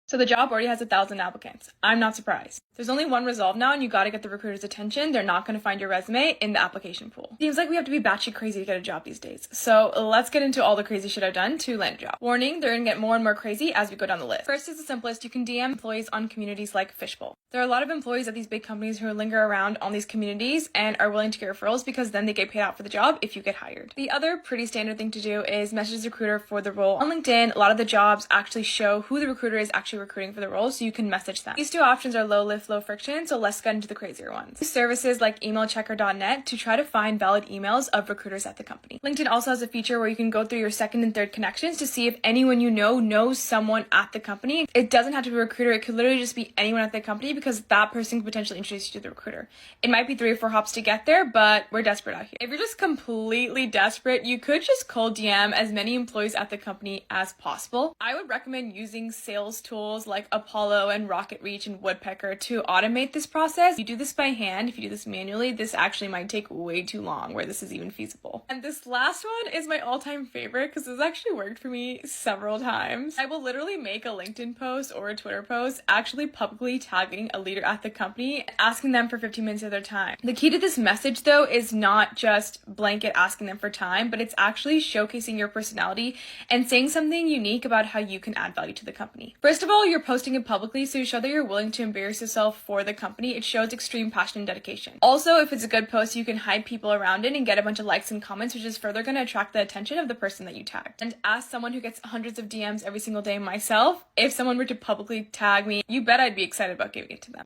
So the job already has 1,000 applicants. I'm not surprised. There's only one resolve now, and you gotta get the recruiter's attention. They're not gonna find your resume in the application pool. Seems like we have to be batshit crazy to get a job these days. So let's get into all the crazy shit I've done to land a job. Warning, they're gonna get more and more crazy as we go down the list. First is the simplest. You can DM employees on communities like Fishbowl. There are a lot of employees at these big companies who linger around on these communities and are willing to get referrals because then they get paid out for the job if you get hired. The other pretty standard thing to do is message the recruiter for the role. On LinkedIn, a lot of the jobs actually show who the recruiter is actually recruiting for the role, so you can message them. These two options are low lift, low friction, so let's get into the crazier ones. Use services like emailchecker.net to try to find valid emails of recruiters at the company. LinkedIn also has a feature where you can go through your second and third connections to see if anyone you know knows someone at the company. It doesn't have to be a recruiter, it could literally just be anyone at the company because that person could potentially introduce you to the recruiter. It might be 3 or 4 hops to get there, but we're desperate out here. If you're just completely desperate, you could just cold DM as many employees at the company as possible. I would recommend using sales tools like Apollo and Rocket Reach and Woodpecker to automate this process. If you do this by hand, if you do this manually, this actually might take way too long where this is even feasible. And this last one is my all-time favorite because this actually worked for me several times. I will literally make a LinkedIn post or a Twitter post actually publicly tagging a leader at the company, asking them for 15 minutes of their time. The key to this message though is not just blanket asking them for time, but it's actually showcasing your personality and saying something unique about how you can add value to the company. First of all, you're posting it publicly, so you show that you're willing to embarrass yourself for the company. It shows extreme passion and dedication. Also, if it's a good post, you can hype people around it and get a bunch of likes and comments, which is further going to attract the attention of the person that you tagged. And as someone who gets hundreds of DMs every single day myself, if someone were to publicly tag me, you bet I'd be excited about giving it to them.